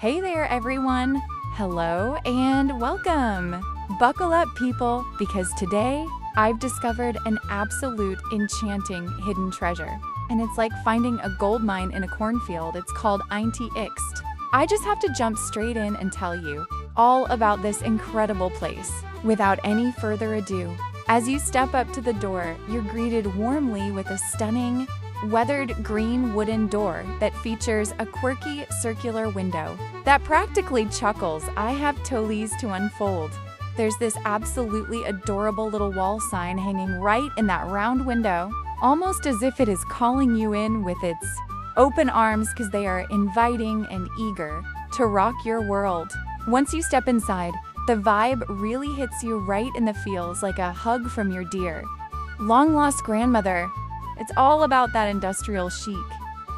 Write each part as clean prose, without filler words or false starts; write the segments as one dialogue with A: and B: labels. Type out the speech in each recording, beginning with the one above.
A: Hey there, everyone! Hello and welcome! Buckle up, people, because today I've discovered an absolute enchanting hidden treasure. And it's like finding a gold mine in a cornfield. It's called EXT. I just have to jump straight in and tell you all about this incredible place. Without any further ado, as you step up to the door, you're greeted warmly with a stunning, weathered green wooden door that features a quirky circular window that practically chuckles, "I have toelies to unfold." There's this absolutely adorable little wall sign hanging right in that round window, almost as if it is calling you in with its open arms because they are inviting and eager to rock your world. Once you step inside, the vibe really hits you right in the feels, like a hug from your dear, long-lost grandmother. It's all about that industrial chic.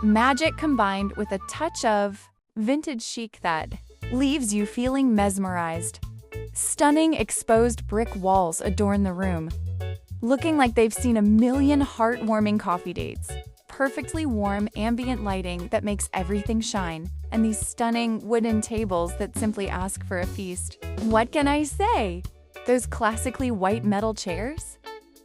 A: Magic combined with a touch of vintage chic that leaves you feeling mesmerized. Stunning exposed brick walls adorn the room, looking like they've seen a million heartwarming coffee dates. Perfectly warm ambient lighting that makes everything shine, and these stunning wooden tables that simply ask for a feast. What can I say? Those classically white metal chairs?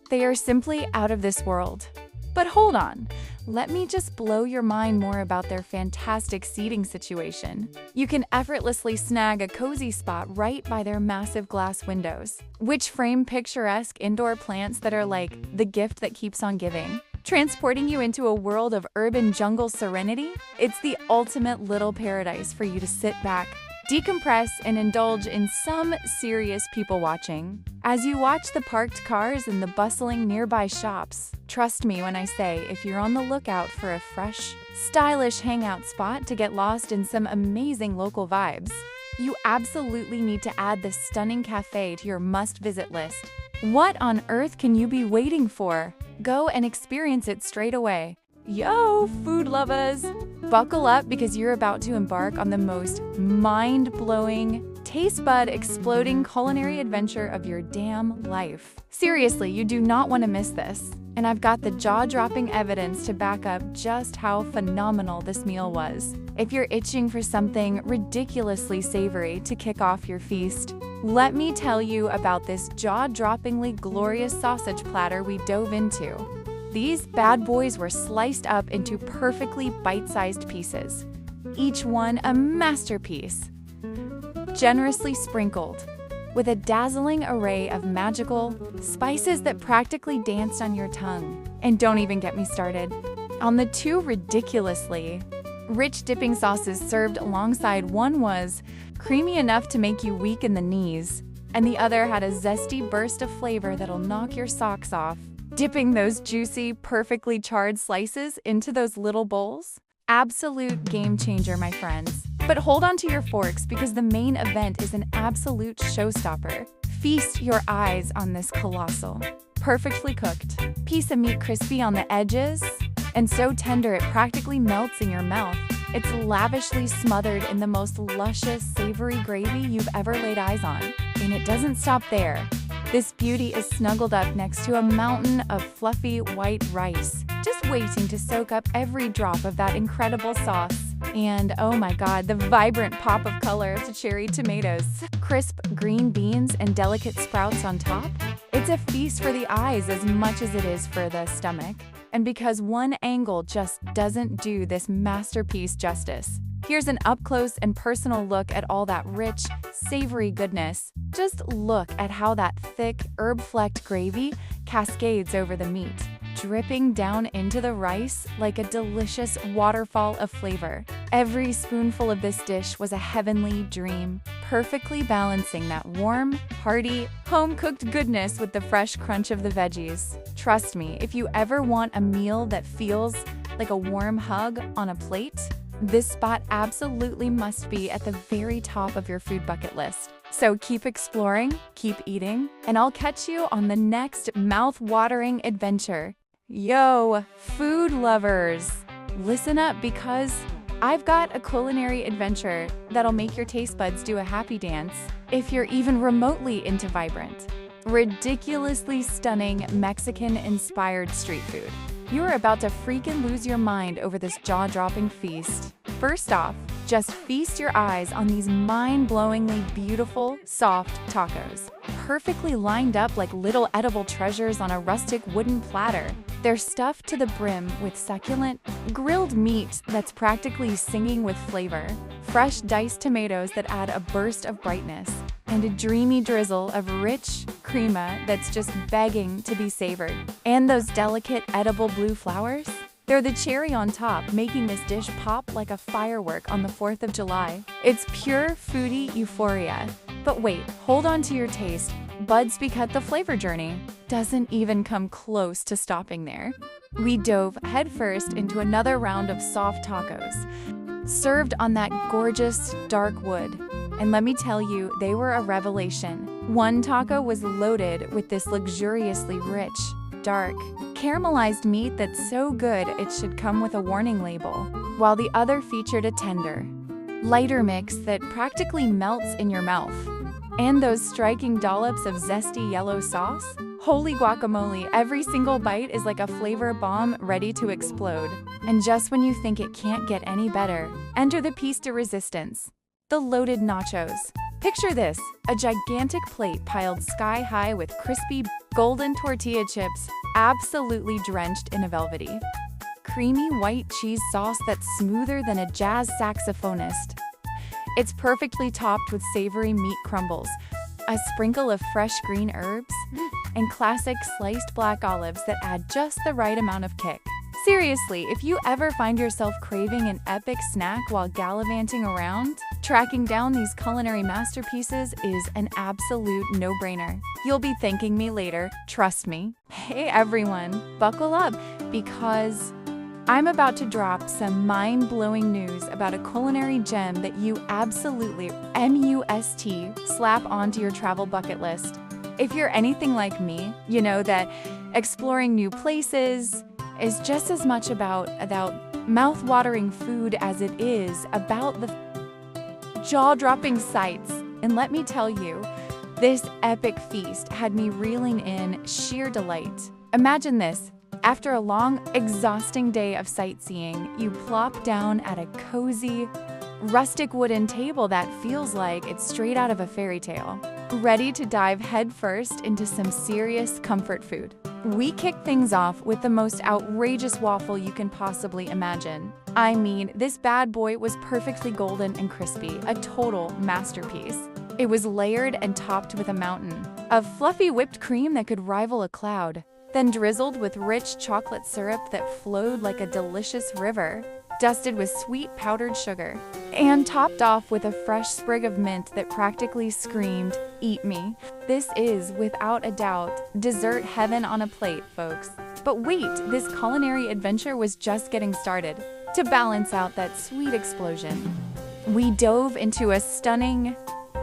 A: They are simply out of this world. But hold on, let me just blow your mind more about their fantastic seating situation. You can effortlessly snag a cozy spot right by their massive glass windows, which frame picturesque indoor plants that are like the gift that keeps on giving. Transporting you into a world of urban jungle serenity, it's the ultimate little paradise for you to sit back, decompress, and indulge in some serious people watching. As you watch the parked cars and the bustling nearby shops, trust me when I say if you're on the lookout for a fresh, stylish hangout spot to get lost in some amazing local vibes, you absolutely need to add this stunning cafe to your must-visit list. What on earth can you be waiting for? Go and experience it straight away. Yo, food lovers! Buckle up because you're about to embark on the most mind-blowing, taste bud exploding culinary adventure of your damn life. Seriously, you do not want to miss this. And I've got the jaw-dropping evidence to back up just how phenomenal this meal was. If you're itching for something ridiculously savory to kick off your feast, let me tell you about this jaw-droppingly glorious sausage platter we dove into. These bad boys were sliced up into perfectly bite-sized pieces, each one a masterpiece, generously sprinkled with a dazzling array of magical spices that practically danced on your tongue. And don't even get me started on the two ridiculously rich dipping sauces served alongside. One was creamy enough to make you weak in the knees, and the other had a zesty burst of flavor that'll knock your socks off. Dipping those juicy, perfectly charred slices into those little bowls? Absolute game changer, my friends. But hold on to your forks because the main event is an absolute showstopper. Feast your eyes on this colossal, perfectly cooked piece of meat, crispy on the edges and so tender it practically melts in your mouth. It's lavishly smothered in the most luscious, savory gravy you've ever laid eyes on. And it doesn't stop there. This beauty is snuggled up next to a mountain of fluffy white rice, just waiting to soak up every drop of that incredible sauce. And oh my god, the vibrant pop of color to cherry tomatoes, crisp green beans, and delicate sprouts on top. It's a feast for the eyes as much as it is for the stomach. And because one angle just doesn't do this masterpiece justice, here's an up-close and personal look at all that rich, savory goodness. Just look at how that thick, herb-flecked gravy cascades over the meat, dripping down into the rice like a delicious waterfall of flavor. Every spoonful of this dish was a heavenly dream, perfectly balancing that warm, hearty, home-cooked goodness with the fresh crunch of the veggies. Trust me, if you ever want a meal that feels like a warm hug on a plate, this spot absolutely must be at the very top of your food bucket list. So keep exploring, keep eating, and I'll catch you on the next mouth-watering adventure. Yo, food lovers, listen up because I've got a culinary adventure that'll make your taste buds do a happy dance if you're even remotely into vibrant, ridiculously stunning Mexican-inspired street food. You're about to freaking lose your mind over this jaw-dropping feast. First off, Just feast your eyes on these mind-blowingly beautiful, soft tacos, perfectly lined up like little edible treasures on a rustic wooden platter. They're stuffed to the brim with succulent, grilled meat that's practically singing with flavor, fresh diced tomatoes that add a burst of brightness, and a dreamy drizzle of rich crema that's just begging to be savored. And those delicate, edible blue flowers? They're the cherry on top, making this dish pop like a firework on the 4th of July. It's pure foodie euphoria. But wait, hold on to your taste buds because the flavor journey doesn't even come close to stopping there. We dove headfirst into another round of soft tacos, served on that gorgeous dark wood. And let me tell you, they were a revelation. One taco was loaded with this luxuriously rich, dark, caramelized meat that's so good it should come with a warning label, while the other featured a tender, lighter mix that practically melts in your mouth. And those striking dollops of zesty yellow sauce? Holy guacamole, every single bite is like a flavor bomb ready to explode. And just when you think it can't get any better, enter the piece de resistance, the loaded nachos. Picture this, a gigantic plate piled sky high with crispy, golden tortilla chips, absolutely drenched in a velvety, creamy white cheese sauce that's smoother than a jazz saxophonist. It's perfectly topped with savory meat crumbles, a sprinkle of fresh green herbs, and classic sliced black olives that add just the right amount of kick. Seriously, if you ever find yourself craving an epic snack while gallivanting around, tracking down these culinary masterpieces is an absolute no-brainer. You'll be thanking me later, trust me. Hey everyone, buckle up, because I'm about to drop some mind-blowing news about a culinary gem that you absolutely must slap onto your travel bucket list. If you're anything like me, you know that exploring new places is just as much about mouth-watering food as it is about the jaw-dropping sights. And let me tell you, this epic feast had me reeling in sheer delight. Imagine this. After a long, exhausting day of sightseeing, you plop down at a cozy, rustic wooden table that feels like it's straight out of a fairy tale, ready to dive headfirst into some serious comfort food. We kick things off with the most outrageous waffle you can possibly imagine. I mean, this bad boy was perfectly golden and crispy, a total masterpiece. It was layered and topped with a mountain of fluffy whipped cream that could rival a cloud, then drizzled with rich chocolate syrup that flowed like a delicious river, dusted with sweet powdered sugar, and topped off with a fresh sprig of mint that practically screamed, "Eat me." This is, without a doubt, dessert heaven on a plate, folks. But wait, this culinary adventure was just getting started. To balance out that sweet explosion, we dove into a stunning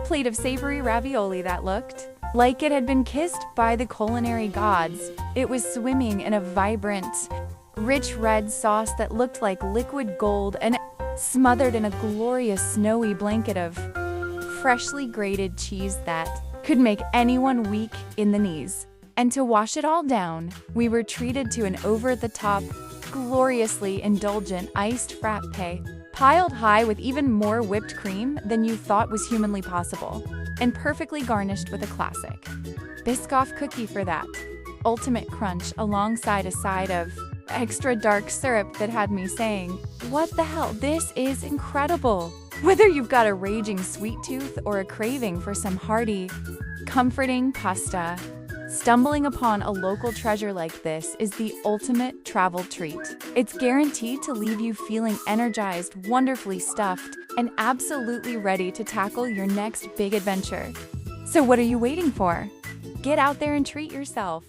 A: plate of savory ravioli that looked like it had been kissed by the culinary gods. It was swimming in a vibrant, rich red sauce that looked like liquid gold and smothered in a glorious snowy blanket of freshly grated cheese that could make anyone weak in the knees. And to wash it all down, we were treated to an over-the-top, gloriously indulgent iced frappe, piled high with even more whipped cream than you thought was humanly possible, and perfectly garnished with a classic Biscoff cookie for that ultimate crunch alongside a side of extra dark syrup that had me saying, "What the hell, this is incredible." Whether you've got a raging sweet tooth or a craving for some hearty, comforting pasta, stumbling upon a local treasure like this is the ultimate travel treat. It's guaranteed to leave you feeling energized, wonderfully stuffed, and absolutely ready to tackle your next big adventure. So what are you waiting for? Get out there and treat yourself.